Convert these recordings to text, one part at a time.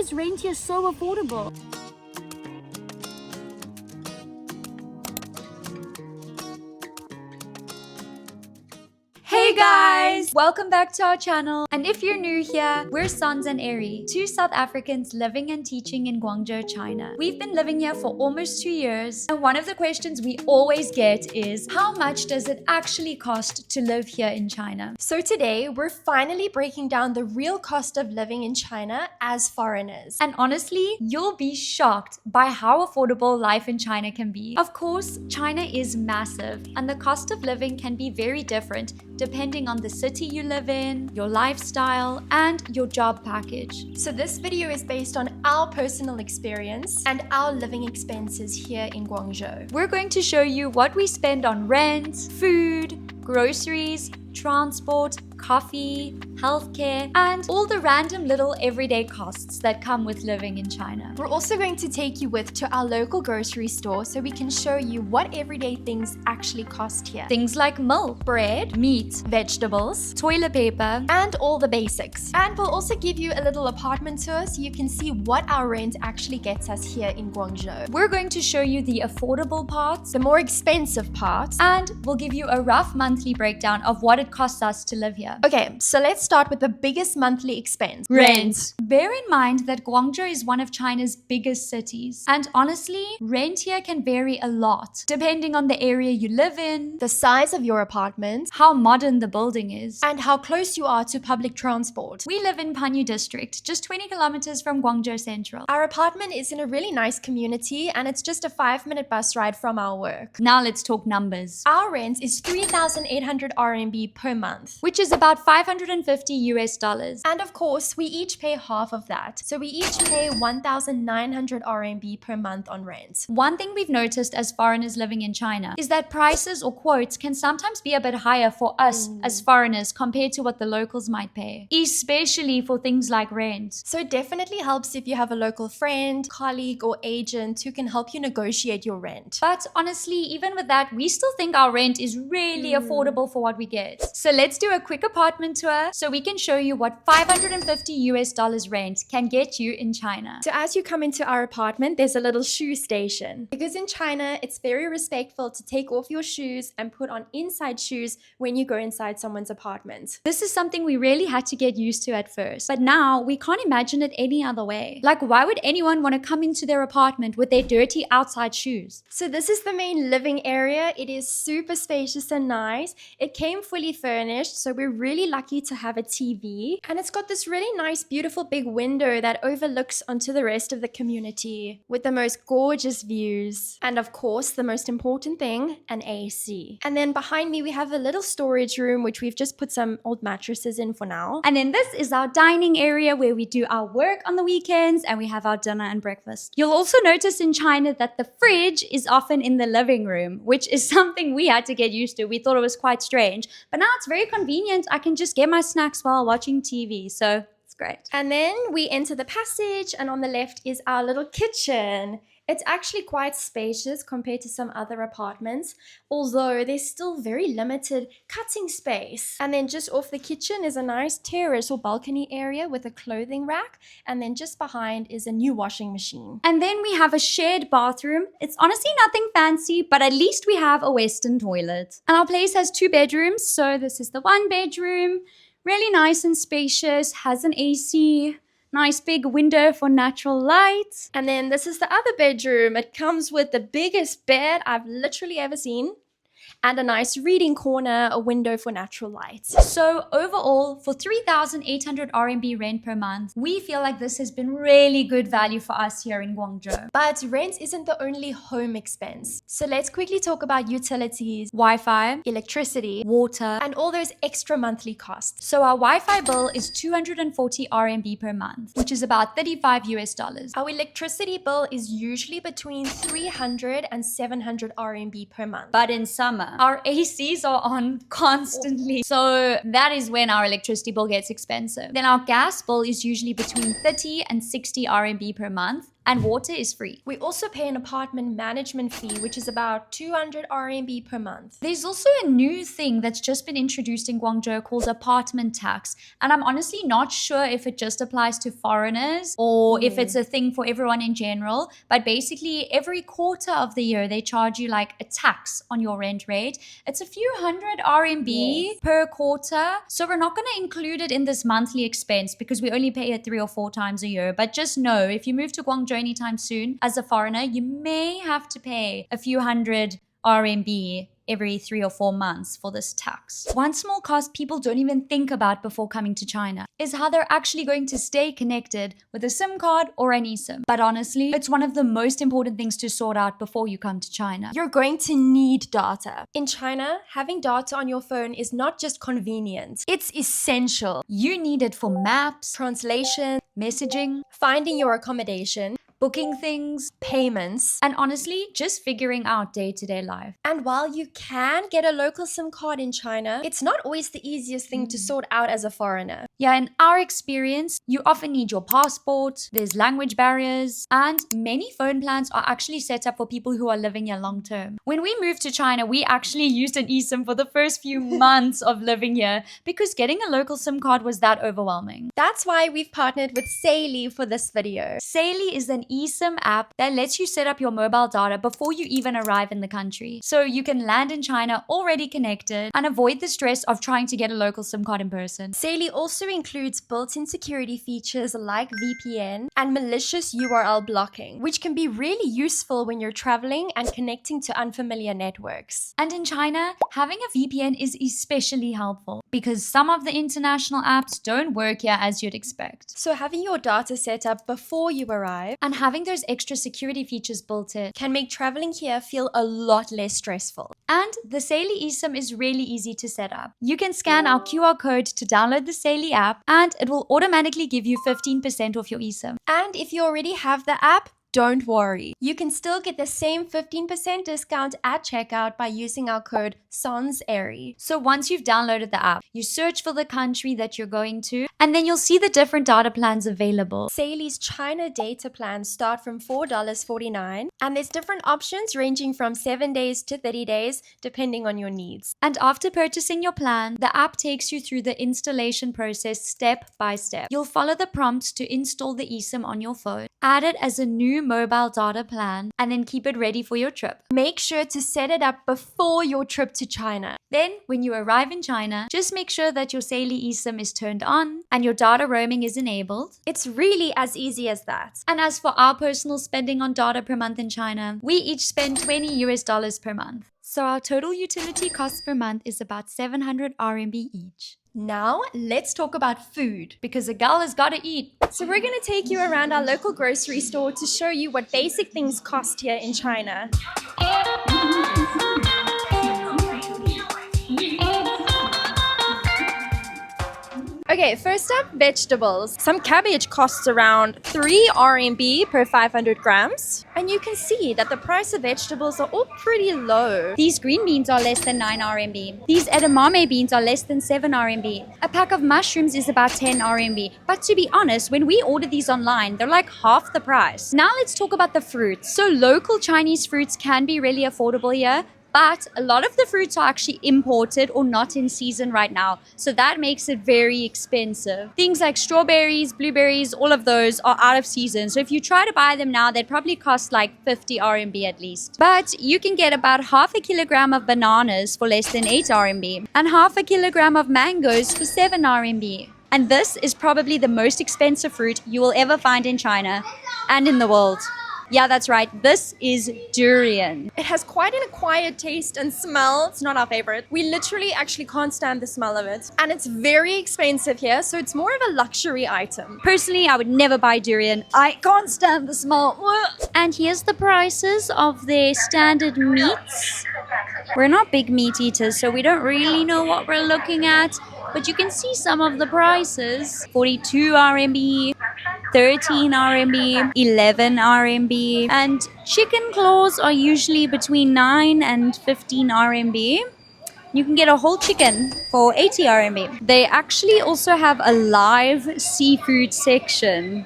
is rent here so affordable? Hey guys! Welcome back to our channel. And if you're new here, we're Sans and Eri, two South Africans living and teaching in Guangzhou, China. We've been living here for almost 2 years, and one of the questions we always get is, how much does it actually cost to live here in China? So today, we're finally breaking down the real cost of living in China as foreigners. And honestly, you'll be shocked by how affordable life in China can be. Of course, China is massive, and the cost of living can be very different depending on the city you live in, your lifestyle, and your job package. So this video is based on our personal experience and our living expenses here in Guangzhou. We're going to show you what we spend on rent, food, groceries, transport, coffee, healthcare, and all the random little everyday costs that come with living in China. We're also going to take you to our local grocery store so we can show you what everyday things actually cost here. Things like milk, bread, meat, vegetables, toilet paper, and all the basics. And we'll also give you a little apartment tour so you can see what our rent actually gets us here in Guangzhou. We're going to show you the affordable parts, the more expensive parts, and we'll give you a rough monthly breakdown of what it costs us to live here. Okay, so let's start with the biggest monthly expense. Rent. Bear in mind that Guangzhou is one of China's biggest cities. And honestly, rent here can vary a lot, depending on the area you live in, the size of your apartment, how modern the building is, and how close you are to public transport. We live in Panyu district, just 20 kilometers from Guangzhou Central. Our apartment is in a really nice community, and it's just a 5-minute bus ride from our work. Now let's talk numbers. Our rent is 3,800 RMB per month, which is about $550 US. And of course, we each pay half of that. So we each pay 1,900 RMB per month on rent. One thing we've noticed as foreigners living in China is that prices or quotes can sometimes be a bit higher for us as foreigners compared to what the locals might pay, especially for things like rent. So it definitely helps if you have a local friend, colleague, or agent who can help you negotiate your rent. But honestly, even with that, we still think our rent is really affordable for what we get. So let's do a quick apartment tour so we can show you what $550 US rent can get you in China. So as you come into our apartment, there's a little shoe station. Because in China, it's very respectful to take off your shoes and put on inside shoes when you go inside someone's apartment. This is something we really had to get used to at first, but now we can't imagine it any other way. Like, why would anyone want to come into their apartment with their dirty outside shoes? So this is the main living area. It is super spacious and nice. It came fully furnished, so we're really lucky to have a TV. And it's got this really nice, beautiful big window that overlooks onto the rest of the community with the most gorgeous views. And of course, the most important thing, an AC. And then behind me, we have a little storage room, which we've just put some old mattresses in for now. And then this is our dining area where we do our work on the weekends and we have our dinner and breakfast. You'll also notice in China that the fridge is often in the living room, which is something we had to get used to. We thought it was quite strange, but now it's very convenient. I can just get my snacks while watching TV, so it's great. And then we enter the passage, and on the left is our little kitchen. It's actually quite spacious compared to some other apartments, although there's still very limited cutting space. And then just off the kitchen is a nice terrace or balcony area with a clothing rack, and then just behind is a new washing machine. And then we have a shared bathroom. It's honestly nothing fancy, but at least we have a Western toilet. And our place has 2 bedrooms, so this is the 1 bedroom. Really nice and spacious, has an AC, nice big window for natural light. And then this is the other bedroom. It comes with the biggest bed I've literally ever seen, and a nice reading corner, a window for natural light. So overall, for 3,800 RMB rent per month, we feel like this has been really good value for us here in Guangzhou. But rent isn't the only home expense. So let's quickly talk about utilities, Wi-Fi, electricity, water, and all those extra monthly costs. So our Wi-Fi bill is 240 RMB per month, which is about $35 US. Our electricity bill is usually between 300 and 700 RMB per month. But in summer, our ACs are on constantly. So that is when our electricity bill gets expensive. Then our gas bill is usually between 30 and 60 RMB per month. and water is free. We also pay an apartment management fee, which is about 200 RMB per month. There's also a new thing that's just been introduced in Guangzhou called apartment tax. And I'm honestly not sure if it just applies to foreigners or if it's a thing for everyone in general. But basically, every quarter of the year, they charge you like a tax on your rent rate. It's a few hundred RMB per quarter. So we're not going to include it in this monthly expense because we only pay it 3 or 4 times a year. But just know, if you move to Guangzhou anytime soon as a foreigner, you may have to pay a few hundred RMB every 3 or 4 months for this tax. One small cost people don't even think about before coming to China is how they're actually going to stay connected with a SIM card or an eSIM. But honestly, it's one of the most important things to sort out before you come to China. You're going to need data. In China, having data on your phone is not just convenient, it's essential. You need it for maps, Translation, messaging, finding your accommodation, booking things, payments, and honestly, just figuring out day-to-day life. And while you can get a local SIM card in China, it's not always the easiest thing to sort out as a foreigner. Yeah, in our experience, you often need your passport, there's language barriers, and many phone plans are actually set up for people who are living here long term. When we moved to China, we actually used an eSIM for the first few months of living here because getting a local SIM card was that overwhelming. That's why we've partnered with Saily for this video. Saily is an eSIM app that lets you set up your mobile data before you even arrive in the country. So you can land in China already connected and avoid the stress of trying to get a local SIM card in person. Saily also includes built-in security features like VPN and malicious URL blocking, which can be really useful when you're traveling and connecting to unfamiliar networks. And in China, having a VPN is especially helpful because some of the international apps don't work here as you'd expect. So having your data set up before you arrive and having those extra security features built in can make traveling here feel a lot less stressful. And the Saily eSIM is really easy to set up. You can scan our QR code to download the Saily app and it will automatically give you 15% off your eSIM. And if you already have the app, don't worry. You can still get the same 15% discount at checkout by using our code SANSAIRY. So once you've downloaded the app, you search for the country that you're going to, and then you'll see the different data plans available. Saily's China data plans start from $4.49, and there's different options ranging from 7 days to 30 days, depending on your needs. And after purchasing your plan, the app takes you through the installation process step by step. You'll follow the prompts to install the eSIM on your phone, add it as a new mobile data plan, and then keep it ready for your trip. Make sure to set it up before your trip to China. Then, when you arrive in China, just make sure that your Saily eSIM is turned on and your data roaming is enabled. It's really as easy as that. And as for our personal spending on data per month in China, we each spend $20 per month. So our total utility cost per month is about 700 RMB each. Now, let's talk about food. Because a gal has got to eat. So we're going to take you around our local grocery store to show you what basic things cost here in China. Okay, first up, vegetables. Some cabbage costs around 3 RMB per 500 grams. And you can see that the price of vegetables are all pretty low. These green beans are less than 9 RMB. These edamame beans are less than 7 RMB. A pack of mushrooms is about 10 RMB. But to be honest, when we order these online, they're like half the price. Now let's talk about the fruits. So local Chinese fruits can be really affordable here. But a lot of the fruits are actually imported or not in season right now. So that makes it very expensive. Things like strawberries, blueberries, all of those are out of season. So if you try to buy them now, they'd probably cost like 50 RMB at least. But you can get about half a kilogram of bananas for less than 8 RMB and half a kilogram of mangoes for 7 RMB. And this is probably the most expensive fruit you will ever find in China and in the world. Yeah, that's right. This is durian. It has quite an acquired taste and smell. It's not our favorite. We literally actually can't stand the smell of it. And it's very expensive here, so it's more of a luxury item. Personally, I would never buy durian. I can't stand the smell. And here's the prices of their standard meats. We're not big meat eaters, so we don't really know what we're looking at. But you can see some of the prices. 42 RMB, 13 RMB, 11 RMB, and chicken claws are usually between 9 and 15 RMB. You can get a whole chicken for 80 RMB. They actually also have a live seafood section,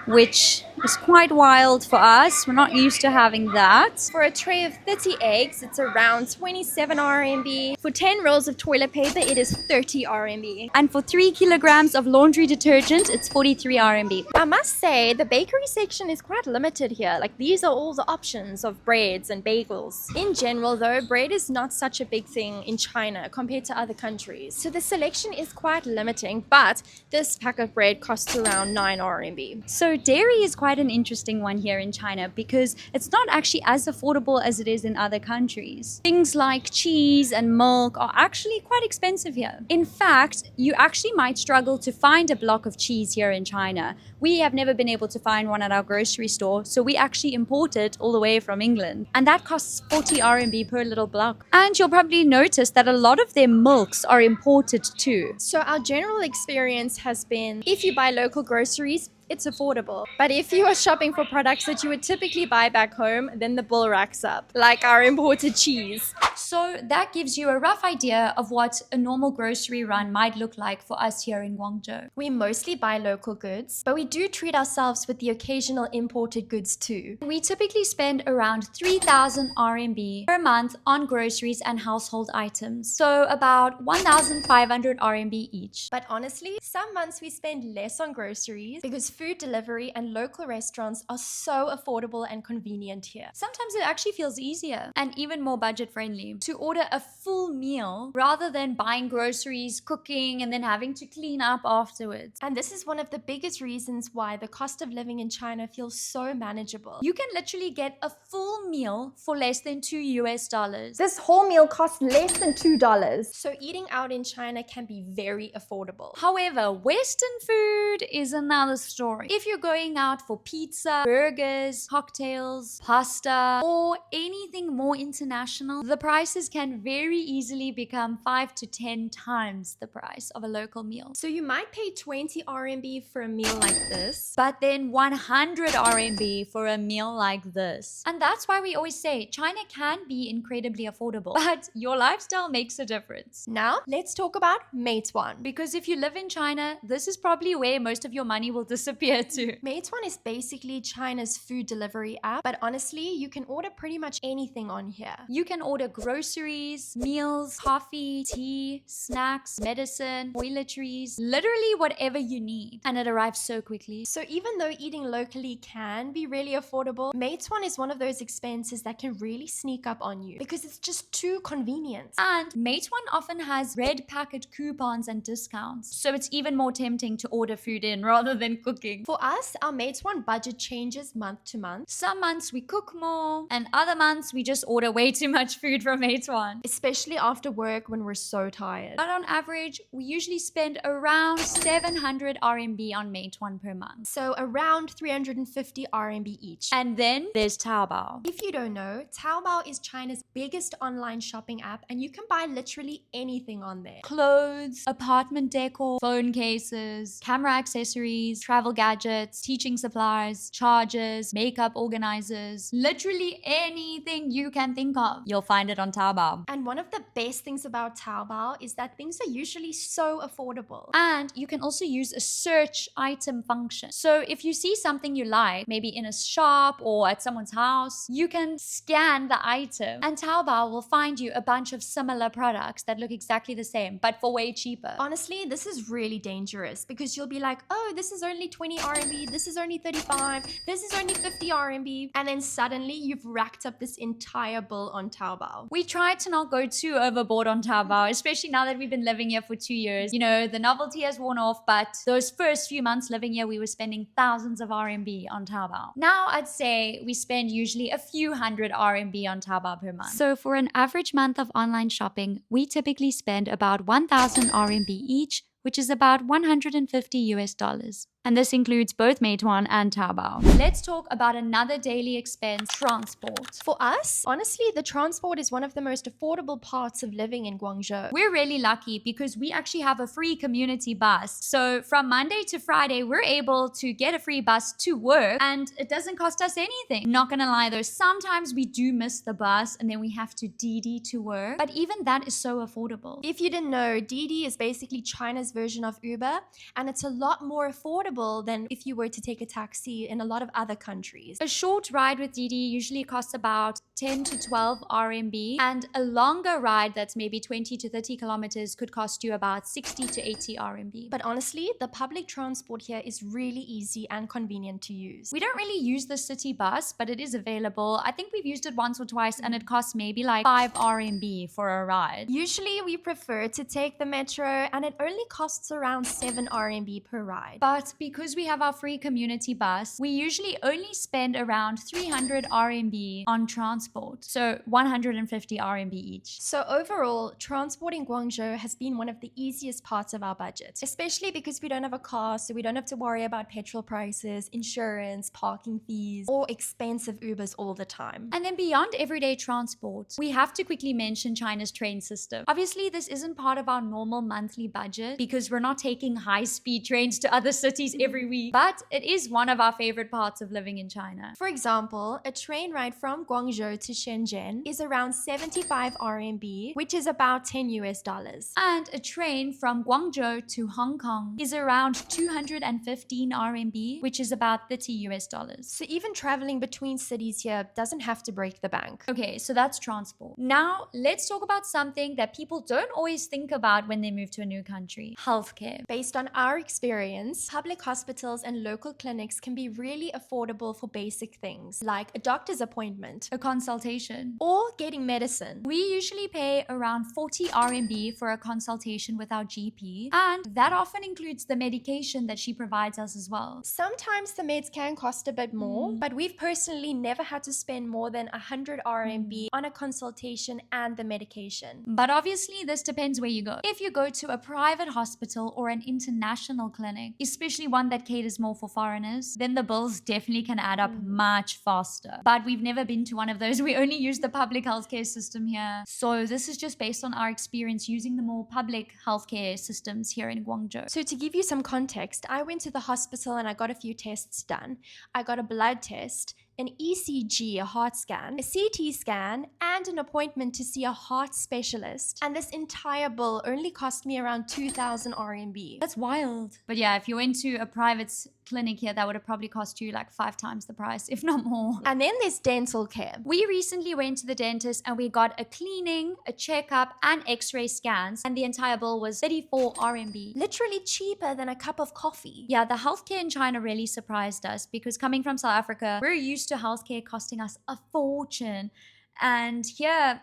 which It's quite wild for us. We're not used to having that. For a tray of 30 eggs, it's around 27 RMB. For 10 rolls of toilet paper, it is 30 RMB. And for 3 kilograms of laundry detergent, it's 43 RMB. I must say, the bakery section is quite limited here. Like, these are all the options of breads and bagels. In general, though, bread is not such a big thing in China compared to other countries. So the selection is quite limiting, but this pack of bread costs around 9 RMB. So dairy is quite an interesting one here in China because it's not actually as affordable as it is in other countries. Things like cheese and milk are actually quite expensive here. In fact, you actually might struggle to find a block of cheese here in China. We have never been able to find one at our grocery store, so we actually import it all the way from England. And that costs 40 RMB per little block. And you'll probably notice that a lot of their milks are imported too. So our general experience has been, if you buy local groceries, it's affordable. But if you are shopping for products that you would typically buy back home, then the bill racks up, like our imported cheese. So that gives you a rough idea of what a normal grocery run might look like for us here in Guangzhou. We mostly buy local goods, but we do treat ourselves with the occasional imported goods too. We typically spend around 3,000 RMB per month on groceries and household items. So about 1,500 RMB each. But honestly, some months we spend less on groceries because food delivery and local restaurants are so affordable and convenient here. Sometimes it actually feels easier and even more budget friendly to order a full meal rather than buying groceries, cooking, and then having to clean up afterwards. And this is one of the biggest reasons why the cost of living in China feels so manageable. You can literally get a full meal for less than $2. This whole meal costs less than $2. So eating out in China can be very affordable. However, Western food is another story. If you're going out for pizza, burgers, cocktails, pasta, or anything more international, the prices can very easily become 5 to 10 times the price of a local meal. So you might pay 20 RMB for a meal like this, but then 100 RMB for a meal like this. And that's why we always say China can be incredibly affordable, but your lifestyle makes a difference. Now, let's talk about Meituan. Because if you live in China, this is probably where most of your money will disappear to. Meituan is basically China's food delivery app, but honestly, you can order pretty much anything on here. You can order groceries, meals, coffee, tea, snacks, medicine, toiletries, literally whatever you need. And it arrives so quickly. So even though eating locally can be really affordable, Meituan is one of those expenses that can really sneak up on you because it's just too convenient. And Meituan often has red packet coupons and discounts, so it's even more tempting to order food in rather than cooking. For us, our Meituan budget changes month to month. Some months we cook more, and other months we just order way too much food from Meituan. Especially after work when we're so tired. But on average, we usually spend around 700 RMB on Meituan per month. So around 350 RMB each. And then there's Taobao. If you don't know, Taobao is China's biggest online shopping app, and you can buy literally anything on there. Clothes, apartment decor, phone cases, camera accessories, travel gadgets, teaching supplies, chargers, makeup organizers, literally anything you can think of, you'll find it on Taobao. And one of the best things about Taobao is that things are usually so affordable. And you can also use a search item function. So if you see something you like, maybe in a shop or at someone's house, you can scan the item and Taobao will find you a bunch of similar products that look exactly the same, but for way cheaper. Honestly, this is really dangerous because you'll be like, oh, this is only 20 RMB, this is only 35, this is only 50 RMB, and then suddenly you've racked up this entire bill on Taobao. We try to not go too overboard on Taobao, especially now that we've been living here for 2 years. You know, the novelty has worn off, but those first few months living here, we were spending thousands of RMB on Taobao. Now I'd say we spend usually a few hundred RMB on Taobao per month. So for an average month of online shopping, we typically spend about 1,000 RMB each, which is about $150. And this includes both Meituan and Taobao. Let's talk about another daily expense, transport. For us, honestly, the transport is one of the most affordable parts of living in Guangzhou. We're really lucky because we actually have a free community bus. So from Monday to Friday, we're able to get a free bus to work and it doesn't cost us anything. Not gonna lie though, sometimes we do miss the bus and then we have to DD to work. But even that is so affordable. If you didn't know, DD is basically China's version of Uber and it's a lot more affordable affordable than if you were to take a taxi in a lot of other countries. A short ride with Didi usually costs about 10 to 12 RMB, and a longer ride that's maybe 20 to 30 kilometers could cost you about 60 to 80 RMB. But honestly, the public transport here is really easy and convenient to use. We don't really use the city bus, but it is available. I think we've used it once or twice, and it costs maybe like 5 RMB for a ride. Usually we prefer to take the metro, and it only costs around 7 RMB per ride. But because we have our free community bus, we usually only spend around 300 RMB on transport, so 150 RMB each. So overall, transport in Guangzhou has been one of the easiest parts of our budget, especially because we don't have a car, so we don't have to worry about petrol prices, insurance, parking fees, or expensive Ubers all the time. And then beyond everyday transport, we have to quickly mention China's train system. Obviously, this isn't part of our normal monthly budget because we're not taking high-speed trains to other cities every week, but it is one of our favorite parts of living in China. For example, a train ride from Guangzhou to Shenzhen is around 75 RMB, which is about 10 US dollars. And a train from Guangzhou to Hong Kong is around 215 RMB, which is about 30 US dollars. So even traveling between cities here doesn't have to break the bank. Okay, so that's transport. Now, let's talk about something that people don't always think about when they move to a new country: healthcare. Based on our experience, public hospitals and local clinics can be really affordable for basic things like a doctor's appointment A consultation. or getting medicine. We usually pay around 40 RMB for a consultation with our GP, and that often includes the medication that she provides us as well. Sometimes the meds can cost a bit more, but we've personally never had to spend more than 100 RMB on a consultation and the medication. But obviously, this depends where you go. If you go to a private hospital or an international clinic, especially one that caters more for foreigners, then the bills definitely can add up much faster. But we've never been to one of those. We only use the public healthcare system here. So this is just based on our experience using the more public healthcare systems here in Guangzhou. So to give you some context, I went to the hospital and I got a few tests done. I got a blood test, an ECG, a heart scan, a CT scan, and an appointment to see a heart specialist. And this entire bill only cost me around 2,000 RMB. That's wild. But yeah, if you went to a private clinic here, that would have probably cost you like 5 times the price, if not more. And then there's dental care. We recently went to the dentist and we got a cleaning, a checkup, and x-ray scans, and the entire bill was 34 RMB. Literally cheaper than a cup of coffee. Yeah, the healthcare in China really surprised us because coming from South Africa, we're used to healthcare costing us a fortune. And here,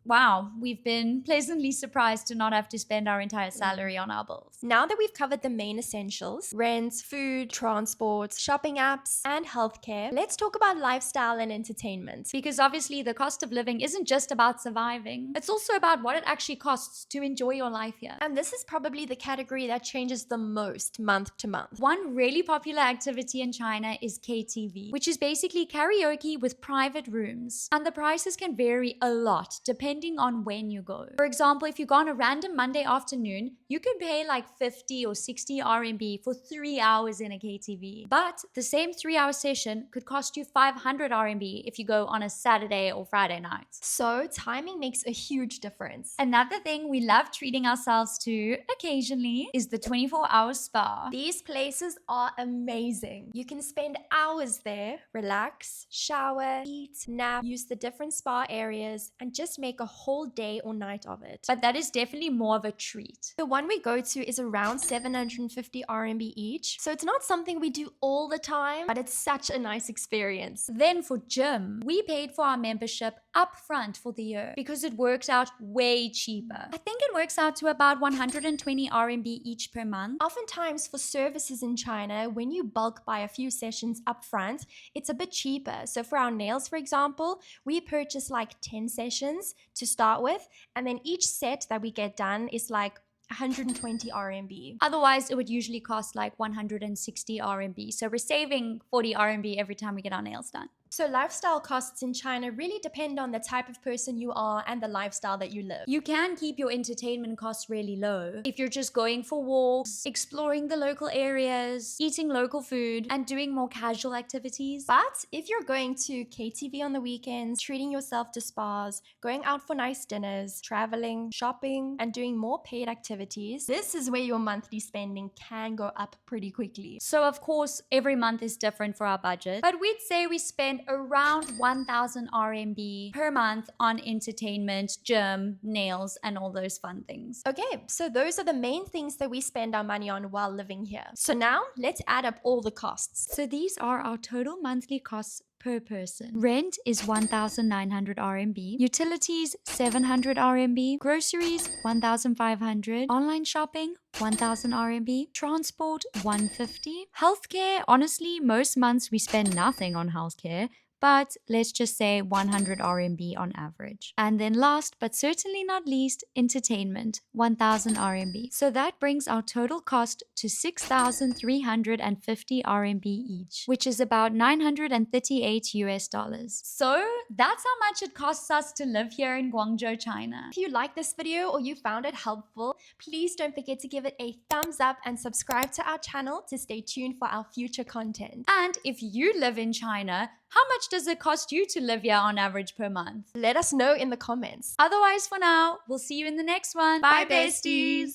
wow, we've been pleasantly surprised to not have to spend our entire salary on our bills. Now that we've covered the main essentials, rent, food, transport, shopping apps, and healthcare, let's talk about lifestyle and entertainment. Because obviously the cost of living isn't just about surviving. It's also about what it actually costs to enjoy your life here. And this is probably the category that changes the most month to month. One really popular activity in China is KTV, which is basically karaoke with private rooms. And the prices can vary a lot depending on when you go. For example, if you go on a random Monday afternoon, you could pay like 50 or 60 RMB for 3 hours in a KTV. But the same 3-hour session could cost you 500 RMB if you go on a Saturday or Friday night. So timing makes a huge difference. Another thing we love treating ourselves to occasionally is the 24-hour spa. These places are amazing. You can spend hours there, relax, shower, eat, nap, use the different spa areas, and just make a whole day or night of it. But that is definitely more of a treat. The one we go to is around 750 RMB each, so it's not something we do all the time, but it's such a nice experience. Then for gym, we paid for our membership upfront for the year because it works out way cheaper. I think it works out to about 120 RMB each per month. Oftentimes for services in China, when you bulk buy a few sessions upfront, it's a bit cheaper. So for our nails, for example, we purchase like 10 sessions to start with, and then each set that we get done is like 120 RMB. Otherwise, it would usually cost like 160 RMB. So we're saving 40 RMB every time we get our nails done. So lifestyle costs in China really depend on the type of person you are and the lifestyle that you live. You can keep your entertainment costs really low if you're just going for walks, exploring the local areas, eating local food, and doing more casual activities. But if you're going to KTV on the weekends, treating yourself to spas, going out for nice dinners, traveling, shopping, and doing more paid activities, this is where your monthly spending can go up pretty quickly. So of course, every month is different for our budget, but we'd say we spend around 1,000 RMB per month on entertainment, gym, nails, and all those fun things. Okay, so those are the main things that we spend our money on while living here. So now let's add up all the costs. So these are our total monthly costs per person. Rent is 1,900 RMB, utilities 700 RMB, groceries 1,500, online shopping 1,000 RMB, transport 150. Healthcare, honestly, most months we spend nothing on healthcare, but let's just say 100 RMB on average. And then last but certainly not least, entertainment, 1,000 RMB. So that brings our total cost to 6,350 RMB each, which is about 938 US dollars. So that's how much it costs us to live here in Guangzhou, China. If you like this video or you found it helpful, please don't forget to give it a thumbs up and subscribe to our channel to stay tuned for our future content. And if you live in China, how much does it cost you to live here on average per month? Let us know in the comments. Otherwise, for now, we'll see you in the next one. Bye, besties.